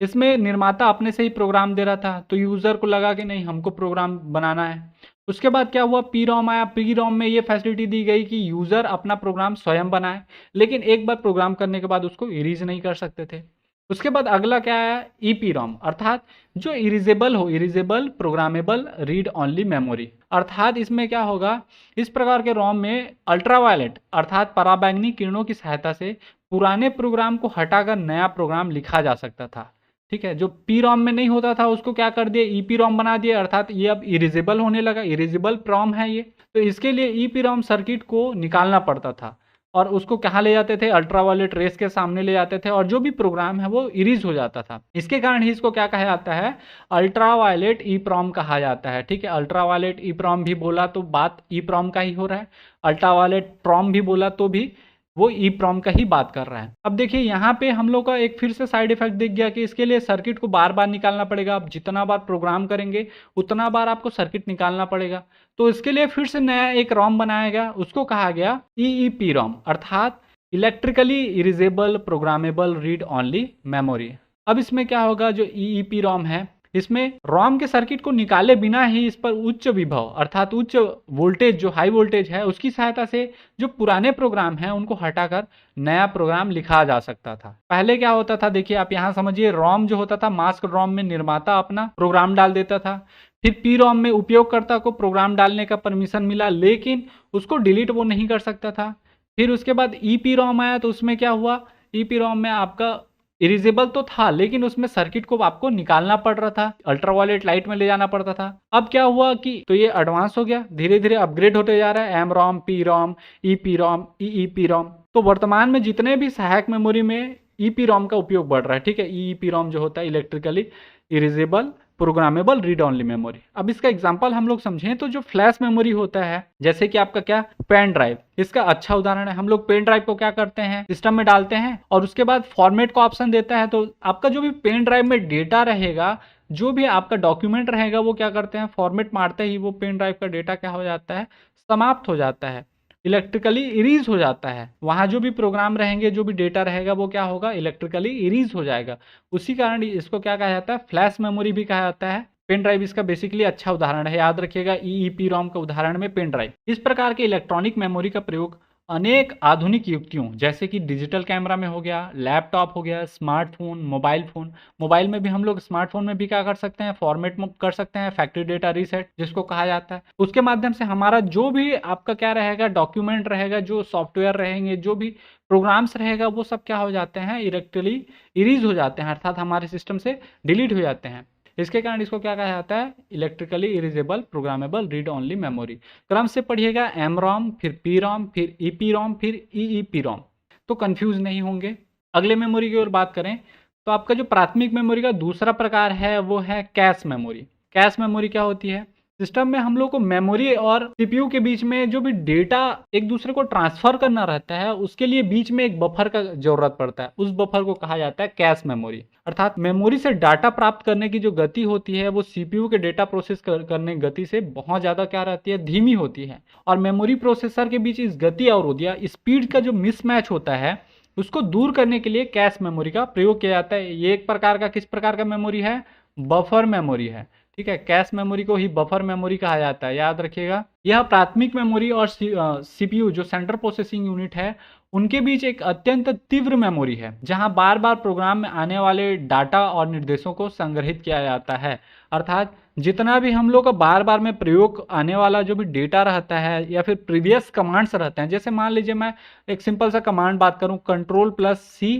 इसमें निर्माता अपने से ही प्रोग्राम दे रहा था, तो यूज़र को लगा कि नहीं हमको प्रोग्राम बनाना है। उसके बाद क्या हुआ, पी रोम आया। पी रोम में ये फैसिलिटी दी गई कि यूज़र अपना प्रोग्राम स्वयं बनाए, लेकिन एक बार प्रोग्राम करने के बाद उसको इरीज नहीं कर सकते थे। उसके बाद अगला क्या आया, ई पी रोम, अर्थात जो इरिजेबल हो, इरिजेबल प्रोग्रामेबल रीड ऑनली मेमोरी। अर्थात इसमें क्या होगा, इस प्रकार के रोम में अल्ट्रावायलेट अर्थात पराबैंगनी किरणों की सहायता से पुराने प्रोग्राम को हटाकर नया प्रोग्राम लिखा जा सकता था। ठीक है, जो पी रोम में नहीं होता था उसको क्या कर दिया, ई पी रोम बना दिया, अर्थात ये अब इरिजेबल होने लगा, इरिजेबल रोम है ये। तो इसके लिए ई पी रोम सर्किट को निकालना पड़ता था और उसको कहाँ ले जाते थे, अल्ट्रावायलेट रेस के सामने ले जाते थे, और जो भी प्रोग्राम है वो इरीज हो जाता था। इसके कारण ही इसको क्या कहा जाता है, अल्ट्रावायलेट ई प्रोम कहा जाता है। ठीक है, अल्ट्रावायलेट ई प्रोम भी बोला तो बात ई प्रोम का ही हो रहा है, अल्ट्रावायलेट प्रोम भी बोला तो भी वो ई प्रोम का ही बात कर रहा है। अब देखिए यहाँ पे हम लोग का एक फिर से साइड इफेक्ट दिख गया कि इसके लिए सर्किट को बार बार निकालना पड़ेगा। आप जितना बार प्रोग्राम करेंगे उतना बार आपको सर्किट निकालना पड़ेगा। तो इसके लिए फिर से नया एक रोम बनाया गया, उसको कहा गया ईईपी रोम, अर्थात electrically erasable programmable read only memory. अब इसमें क्या होगा, जो ईईपी रोम है इसमें रोम के सर्किट को निकाले बिना ही इस पर उच्च विभव अर्थात उच्च वोल्टेज, जो हाई वोल्टेज है उसकी सहायता से जो पुराने प्रोग्राम हैं उनको हटाकर नया प्रोग्राम लिखा जा सकता था। पहले क्या होता था, देखिए आप यहाँ समझिए, रोम जो होता था मास्क रोम में निर्माता अपना प्रोग्राम डाल देता था, फिर पी रोम में उपयोगकर्ता को प्रोग्राम डालने का परमिशन मिला, लेकिन उसको डिलीट वो नहीं कर सकता था। फिर उसके बाद ई पी रोम आया, तो उसमें क्या हुआ, ई पी रोम में आपका इरिजेबल तो था लेकिन उसमें सर्किट को आपको निकालना पड़ रहा था, अल्ट्रावायलेट लाइट में ले जाना पड़ता था। अब क्या हुआ कि तो ये एडवांस हो गया, धीरे धीरे अपग्रेड होते जा रहा है, M ROM, P ROM, E P ROM, E P ROM. तो वर्तमान में जितने भी सहायक मेमोरी में ई पी रोम का उपयोग बढ़ रहा है। ठीक है, ई पी रोम जो होता है electrically erasable programmable read only memory. अब इसका एग्जांपल हम लोग समझें तो जो फ्लैश मेमोरी होता है, जैसे कि आपका क्या पेन ड्राइव, इसका अच्छा उदाहरण है। हम लोग पेन ड्राइव को क्या करते हैं, सिस्टम में डालते हैं और उसके बाद फॉर्मेट का ऑप्शन देता है, तो आपका जो भी पेन ड्राइव में डेटा रहेगा, जो भी आपका डॉक्यूमेंट रहेगा, वो क्या करते हैं, फॉर्मेट मारते ही वो पेन ड्राइव का डेटा क्या हो जाता है, समाप्त हो जाता है, इलेक्ट्रिकली इरीज हो जाता है। वहाँ जो भी प्रोग्राम रहेंगे, जो भी डेटा रहेगा, वो क्या होगा, इलेक्ट्रिकली इरीज हो जाएगा। उसी कारण इसको क्या कहा जाता है, फ्लैश मेमोरी भी कहा जाता है। पेन ड्राइव इसका बेसिकली अच्छा उदाहरण है, याद रखिएगा, ईईपी रोम का उदाहरण में पेन ड्राइव। इस प्रकार के इलेक्ट्रॉनिक मेमोरी का प्रयोग अनेक आधुनिक युक्तियों, जैसे कि डिजिटल कैमरा में हो गया, लैपटॉप हो गया, स्मार्टफोन, मोबाइल फोन, मोबाइल में भी हम लोग, स्मार्टफोन में भी क्या कर सकते हैं, फॉर्मेट कर सकते हैं, फैक्ट्री डेटा रीसेट जिसको कहा जाता है। उसके माध्यम से हमारा जो भी आपका क्या रहेगा, डॉक्यूमेंट रहेगा, जो सॉफ्टवेयर रहेंगे, जो भी प्रोग्राम्स रहेगा, वो सब क्या हो जाते हैं, इलेक्ट्रिकली इरीज हो जाते हैं, अर्थात हमारे सिस्टम से डिलीट हो जाते हैं। इसके कारण इसको क्या कहा जाता है, electrically erasable programmable read only memory. क्रम से पढ़िएगा, एम रोम, फिर पी रोम, फिर ई पी रोम, फिर ईईपी रोम, तो कंफ्यूज नहीं होंगे। अगले मेमोरी की ओर बात करें तो आपका जो प्राथमिक मेमोरी का दूसरा प्रकार है वो है कैश मेमोरी। कैश मेमोरी क्या होती है, सिस्टम में हम लोग को मेमोरी और सीपीयू के बीच में जो भी डेटा एक दूसरे को ट्रांसफर करना रहता है, उसके लिए बीच में एक बफर का जरूरत पड़ता है, उस बफर को कहा जाता है कैश मेमोरी। अर्थात मेमोरी से डाटा प्राप्त करने की जो गति होती है वो सीपीयू के डेटा प्रोसेस करने की गति से बहुत ज्यादा क्या रहती है, धीमी होती है। और मेमोरी प्रोसेसर के बीच इस गति और स्पीड का जो मिसमैच होता है, उसको दूर करने के लिए कैश मेमोरी का प्रयोग किया जाता है। ये एक प्रकार का किस प्रकार का मेमोरी है, बफर मेमोरी है। ठीक है, कैश मेमोरी को ही बफर मेमोरी कहा जाता है, याद रखिएगा। यह प्राथमिक मेमोरी और सीपीयू जो सेंट्रल प्रोसेसिंग यूनिट है उनके बीच एक अत्यंत तीव्र मेमोरी है जहां बार बार प्रोग्राम में आने वाले डाटा और निर्देशों को संग्रहित किया जाता है। अर्थात जितना भी हम लोग का बार बार में प्रयोग आने वाला जो भी डेटा रहता है या फिर प्रीवियस कमांड्स रहते हैं, जैसे मान लीजिए मैं एक सिंपल सा कमांड बात करूं, Ctrl+C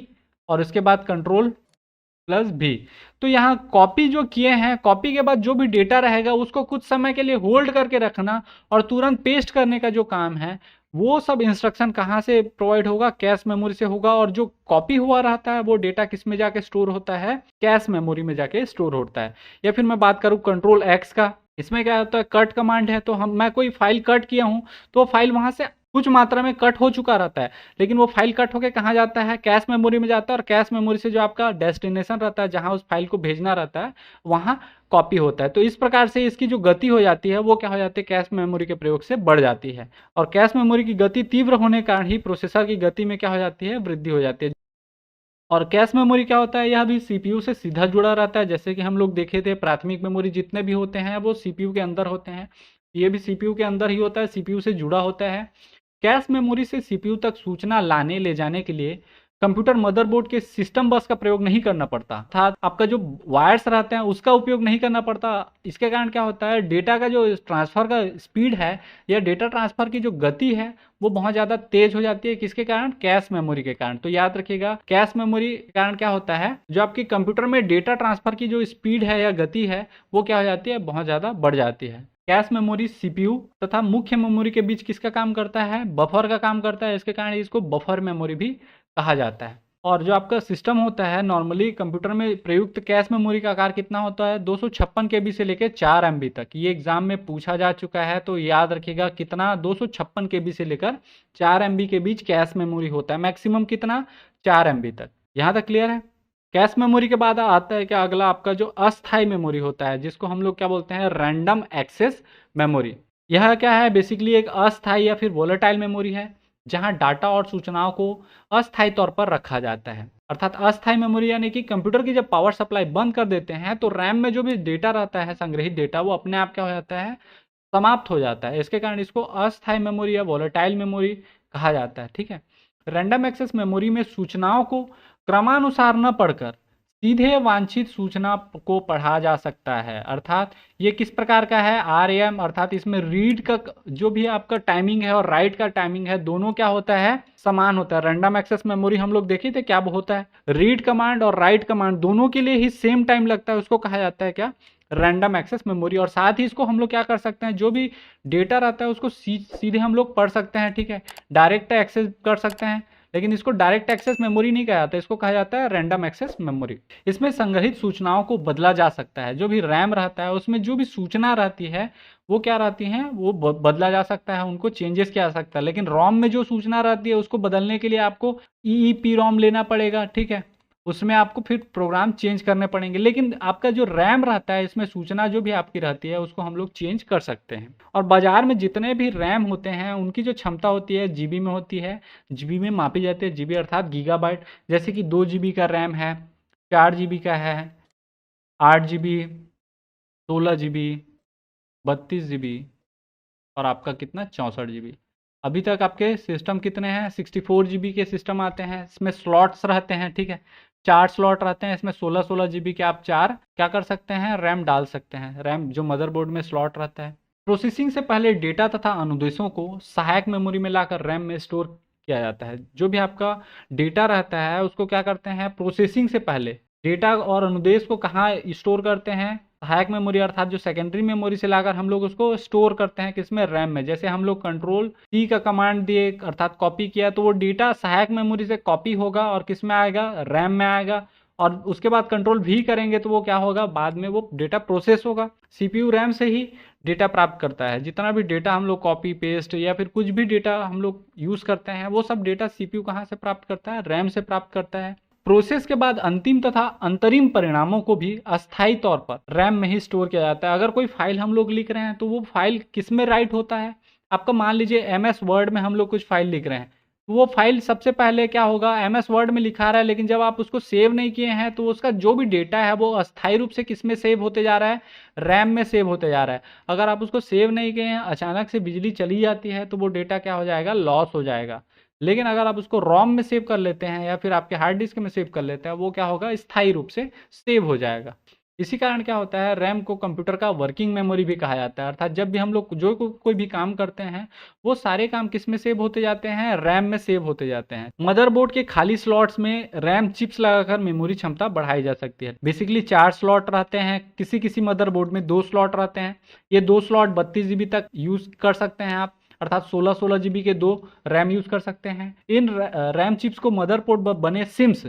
और इसके बाद Ctrl+V, तो यहाँ कॉपी जो किए हैं, कॉपी के बाद जो भी डेटा रहेगा उसको कुछ समय के लिए होल्ड करके रखना और तुरंत पेस्ट करने का जो काम है, वो सब इंस्ट्रक्शन कहाँ से प्रोवाइड होगा, कैश मेमोरी से होगा। और जो कॉपी हुआ रहता है वो डेटा किस में जाके स्टोर होता है, कैश मेमोरी में जाके स्टोर होता है। या फिर मैं बात करूँ Ctrl+X का, इसमें क्या होता है, कट कमांड है, तो मैं कोई फाइल कट किया हूँ तो फाइल वहां से कुछ मात्रा में कट हो चुका रहता है, लेकिन वो फाइल कट होके कहाँ जाता है, कैश मेमोरी में जाता है, और कैश मेमोरी से जो आपका डेस्टिनेशन रहता है जहां उस फाइल को भेजना रहता है वहां कॉपी होता है। तो इस प्रकार से इसकी जो गति हो जाती है वो क्या हो जाती है, कैश मेमोरी के प्रयोग से बढ़ जाती है। और कैश मेमोरी की गति तीव्र होने के कारण ही प्रोसेसर की गति में क्या हो जाती है, वृद्धि हो जाती है। और कैश मेमोरी क्या होता है, यह भी सीपीयू से सीधा जुड़ा रहता है। जैसे कि हम लोग देखे थे, प्राथमिक मेमोरी जितने भी होते हैं वो सीपीयू के अंदर होते हैं, ये भी सीपीयू के अंदर ही होता है, सीपीयू से जुड़ा होता है। कैश मेमोरी से सीपीयू तक सूचना लाने ले जाने के लिए कंप्यूटर मदरबोर्ड के सिस्टम बस का प्रयोग नहीं करना पड़ता, अर्थात आपका जो वायर्स रहते हैं उसका उपयोग नहीं करना पड़ता। इसके कारण क्या होता है, डेटा का जो ट्रांसफर का स्पीड है या डेटा ट्रांसफर की जो गति है वो बहुत ज़्यादा तेज हो जाती है। किसके कारण, कैश मेमोरी के कारण। तो याद रखिएगा, कैश मेमोरी के कारण क्या होता है, जो आपकी कंप्यूटर में डेटा ट्रांसफर की जो स्पीड है या गति है वो क्या हो जाती है, बहुत ज़्यादा बढ़ जाती है। कैश मेमोरी सीपीयू तथा मुख्य मेमोरी के बीच किसका काम करता है, बफर का काम करता है। इसके कारण इसको बफर मेमोरी भी कहा जाता है। और जो आपका सिस्टम होता है, नॉर्मली कंप्यूटर में प्रयुक्त कैश मेमोरी का आकार कितना होता है, 256 केबी से लेकर 4 एमबी तक। ये एग्जाम में पूछा जा चुका है, तो याद रखिएगा कितना, 256 केबी से लेकर 4 एमबी के बीच कैश मेमोरी होता है। मैक्सिमम कितना, 4 एमबी तक। यहाँ तक क्लियर है। कैश मेमोरी के बाद आता है क्या, अगला आपका जो अस्थायी मेमोरी होता है, जिसको हम लोग क्या बोलते हैं, रैंडम एक्सेस मेमोरी। यह क्या है, बेसिकली एक अस्थायी या फिर वोलेटाइल मेमोरी है जहां डाटा और सूचनाओं को अस्थायी तौर पर रखा जाता है। अर्थात अस्थायी मेमोरी यानी कि कंप्यूटर की जब पावर सप्लाई बंद कर देते हैं तो रैम में जो भी डेटा रहता है, संग्रहित डेटा, वो अपने आप क्या हो जाता है, समाप्त हो जाता है। इसके कारण इसको अस्थायी मेमोरी या वोलेटाइल मेमोरी कहा जाता है। ठीक है। रैंडम एक्सेस मेमोरी में सूचनाओं को क्रमानुसार न पढ़कर सीधे वांछित सूचना को पढ़ा जा सकता है। अर्थात ये किस प्रकार का है, आरएएम, अर्थात इसमें रीड का जो भी आपका टाइमिंग है और राइट का टाइमिंग है, दोनों क्या होता है, समान होता है। रैंडम एक्सेस मेमोरी हम लोग देखे थे क्या होता है, रीड कमांड और राइट कमांड दोनों के लिए ही सेम टाइम लगता है, उसको कहा जाता है क्या, रैंडम एक्सेस मेमोरी। और साथ ही इसको हम लोग क्या कर सकते हैं, जो भी डेटा रहता है उसको सीधे हम लोग पढ़ सकते हैं। ठीक है, डायरेक्ट एक्सेस कर सकते हैं, लेकिन इसको डायरेक्ट एक्सेस मेमोरी नहीं कहा जाता, इसको कहा जाता है रैंडम एक्सेस मेमोरी। इसमें संग्रहित सूचनाओं को बदला जा सकता है। जो भी रैम रहता है उसमें जो भी सूचना रहती है वो क्या रहती है, वो बदला जा सकता है, उनको चेंजेस किया जा सकता है। लेकिन रोम में जो सूचना रहती है उसको बदलने के लिए आपको EEPROM लेना पड़ेगा। ठीक है, उसमें आपको फिर प्रोग्राम चेंज करने पड़ेंगे। लेकिन आपका जो रैम रहता है, इसमें सूचना जो भी आपकी रहती है उसको हम लोग चेंज कर सकते हैं। और बाजार में जितने भी रैम होते हैं उनकी जो क्षमता होती है जीबी में होती है, जीबी में मापी जाती है, जीबी अर्थात गीगाबाइट। जैसे कि 2 जीबी का रैम है, 4 जीबी का है, 8 जीबी, 16 जीबी, 32 जीबी और आपका कितना, 64 जीबी। अभी तक आपके सिस्टम कितने हैं, 64 जीबी के सिस्टम आते हैं। इसमें स्लॉट्स रहते हैं। ठीक है, 4 स्लॉट रहते हैं, इसमें 16-16 जीबी के आप 4 क्या कर सकते हैं, रैम डाल सकते हैं। रैम जो मदरबोर्ड में स्लॉट रहता है। प्रोसेसिंग से पहले डेटा तथा अनुदेशों को सहायक मेमोरी में लाकर रैम में स्टोर किया जाता है। जो भी आपका डेटा रहता है उसको क्या करते हैं, प्रोसेसिंग से पहले डेटा और अनुदेश को कहाँ स्टोर करते हैं, सहायक मेमोरी अर्थात जो सेकेंडरी मेमोरी से लाकर हम लोग उसको स्टोर करते हैं किसमें, रैम में। जैसे हम लोग Ctrl+C का कमांड दिए अर्थात कॉपी किया, तो वो डेटा सहायक मेमोरी से कॉपी होगा और किस में आएगा, रैम में आएगा। और उसके बाद Ctrl+V करेंगे तो वो क्या होगा, बाद में वो डेटा प्रोसेस होगा। सीपीयू रैम से ही डेटा प्राप्त करता है। जितना भी डेटा हम लोग कॉपी पेस्ट या फिर कुछ भी डेटा हम लोग यूज़ करते हैं, वो सब डेटा सीपीयू कहाँ से प्राप्त करता है, रैम से प्राप्त करता है। प्रोसेस के बाद अंतिम तथा अंतरिम परिणामों को भी अस्थायी तौर पर रैम में ही स्टोर किया जाता है। अगर कोई फाइल हम लोग लिख रहे हैं तो वो फाइल किस में राइट होता है, आपका मान लीजिए MS वर्ड में हम लोग कुछ फाइल लिख रहे हैं, तो वो फाइल सबसे पहले क्या होगा, MS वर्ड में लिखा रहा है, लेकिन जब आप उसको सेव नहीं किए हैं तो उसका जो भी डेटा है वो अस्थायी रूप से किस में सेव होते जा रहा है, रैम में सेव होते जा रहा है। अगर आप उसको सेव नहीं किए हैं, अचानक से बिजली चली जाती है तो वो डेटा क्या हो जाएगा, लॉस हो जाएगा। लेकिन अगर आप उसको रोम में सेव कर लेते हैं या फिर आपके हार्ड डिस्क में सेव कर लेते हैं, वो क्या होगा, स्थायी रूप से सेव हो जाएगा। इसी कारण क्या होता है, रैम को कंप्यूटर का वर्किंग मेमोरी भी कहा जाता है। अर्थात जब भी हम लोग जो कोई भी काम करते हैं, वो सारे काम किस में सेव होते जाते हैं, रैम में सेव होते जाते हैं। मदरबोर्ड के खाली स्लॉट्स में रैम चिप्स लगाकर मेमोरी क्षमता बढ़ाई जा सकती है। बेसिकली 4 स्लॉट रहते हैं, किसी किसी मदरबोर्ड में 2 स्लॉट रहते हैं। ये 2 स्लॉट 32 जीबी तक यूज कर सकते हैं आप, अर्थात 16 जीबी के 2 रैम यूज कर सकते हैं। इन रैम चिप्स को मदरबोर्ड बने सिम्स,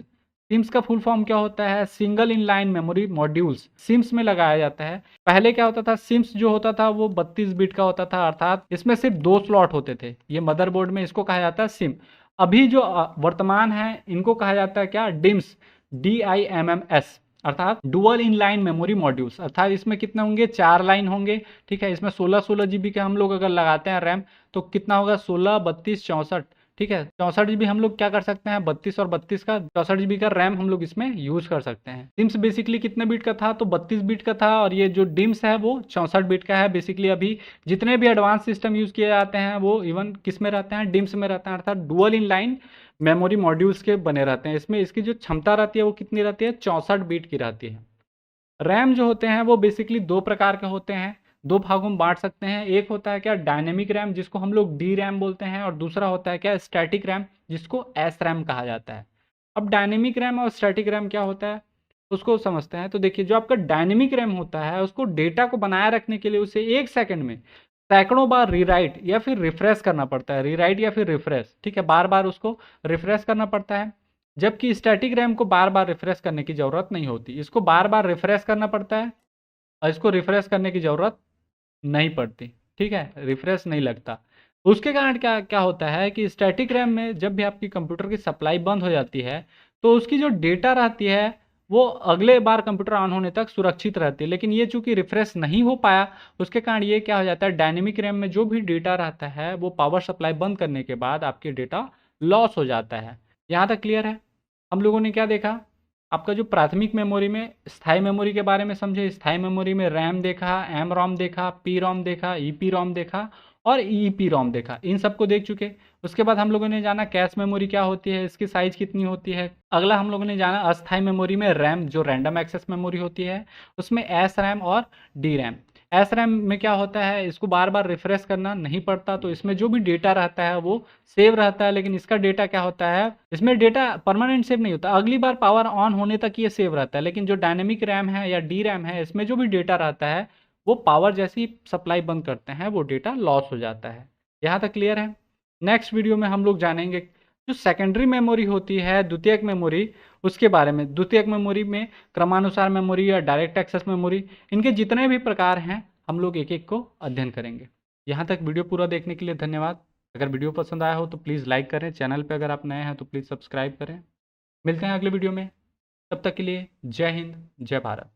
सिम्स का फुल फॉर्म क्या होता है, single in line memory modules, SIMMs में लगाया जाता है। पहले क्या होता था, सिम्स जो होता था वो 32 बिट का होता था, अर्थात इसमें सिर्फ 2 स्लॉट होते थे। ये मदरबोर्ड में इसको कहा जाता है सिम। अभी जो वर्तमान है, इनको कहा जाता है क्या, डिम्स, DIMMS, अर्थात डुअल इन लाइन मेमोरी मॉड्यूल्स। अर्थात इसमें कितने होंगे, 4 लाइन होंगे। ठीक है, इसमें 16 जीबी के हम लोग अगर लगाते हैं रैम, तो कितना होगा, 16, 32, 64। ठीक है, 64 जीबी हम लोग क्या कर सकते हैं, 32 और 32 का 64 जीबी का रैम हम लोग इसमें यूज कर सकते हैं। डिम्स बेसिकली कितने बिट का था, तो 32 बिट का था, और ये जो डिम्स है वो 64 बिट का है। बेसिकली अभी जितने भी एडवांस सिस्टम यूज किए जाते हैं वो इवन किस में रहते हैं, डिम्स में रहते हैं, अर्थात डुअल इन लाइन मेमोरी मॉड्यूल्स के बने रहते हैं। इसमें इसकी जो क्षमता रहती है वो कितनी रहती है, 64 बिट की रहती है। रैम जो होते हैं वो बेसिकली 2 प्रकार के होते हैं, 2 भागों में बांट सकते हैं। एक होता है क्या, डायनेमिक रैम, जिसको हम लोग डी रैम बोलते हैं, और दूसरा होता है क्या, स्टैटिक रैम, जिसको एस रैम कहा जाता है। अब डायनेमिक रैम और स्टैटिक रैम क्या होता है, उसको समझते हैं। तो देखिए, जो आपका डायनेमिक रैम होता है, उसको डेटा को बनाए रखने के लिए उसे 1 सेकंड में सैकड़ों बार रीराइट या फिर रिफ्रेश करना पड़ता है। रीराइट या फिर रिफ्रेश, ठीक है, बार बार उसको रिफ्रेश करना पड़ता है। जबकि स्टैटिक रैम को बार बार रिफ्रेश करने की ज़रूरत नहीं होती, इसको बार बार रिफ्रेश करना पड़ता है और इसको रिफ्रेश करने की ज़रूरत नहीं पड़ती। ठीक है, रिफ्रेश नहीं लगता। उसके कारण क्या क्या होता है कि स्टैटिक रैम में जब भी आपकी कंप्यूटर की सप्लाई बंद हो जाती है, तो उसकी जो डेटा रहती है वो अगले बार कंप्यूटर ऑन होने तक सुरक्षित रहती है। लेकिन ये चूंकि रिफ्रेश नहीं हो पाया, उसके कारण ये क्या हो जाता है, डायनेमिक रैम में जो भी डेटा रहता है वो पावर सप्लाई बंद करने के बाद आपके डेटा लॉस हो जाता है। यहाँ तक क्लियर है। हम लोगों ने क्या देखा, आपका जो प्राथमिक मेमोरी में स्थायी मेमोरी के बारे में समझे। स्थायी मेमोरी में रैम देखा, एम रोम देखा, पी रोम देखा, ईपी रोम देखा और ईपी रोम देखा, इन सबको देख चुके। उसके बाद हम लोगों ने जाना कैश मेमोरी क्या होती है, इसकी साइज कितनी होती है। अगला हम लोगों ने जाना अस्थायी मेमोरी में रैम, जो रैंडम एक्सेस मेमोरी होती है, उसमें एस रैम और डी रैम। एस रैम में क्या होता है, इसको बार बार रिफ्रेश करना नहीं पड़ता, तो इसमें जो भी डेटा रहता है वो सेव रहता है। लेकिन इसका डेटा क्या होता है, इसमें डेटा परमानेंट सेव नहीं होता, अगली बार पावर ऑन होने तक ये सेव रहता है। लेकिन जो डायनेमिक रैम है या डी रैम है, इसमें जो भी डेटा रहता है वो पावर जैसी सप्लाई बंद करते हैं वो डेटा लॉस हो जाता है। यहाँ तक क्लियर है। नेक्स्ट वीडियो में हम लोग जानेंगे जो सेकेंडरी मेमोरी होती है, द्वितीयक मेमोरी, उसके बारे में। द्वितीयक मेमोरी में क्रमानुसार मेमोरी या डायरेक्ट एक्सेस मेमोरी, इनके जितने भी प्रकार हैं हम लोग एक एक को अध्ययन करेंगे। यहाँ तक वीडियो पूरा देखने के लिए धन्यवाद। अगर वीडियो पसंद आया हो तो प्लीज़ लाइक करें, चैनल पे अगर आप नए हैं तो प्लीज़ सब्सक्राइब करें। मिलते हैं अगले वीडियो में, तब तक के लिए जय हिंद, जय भारत।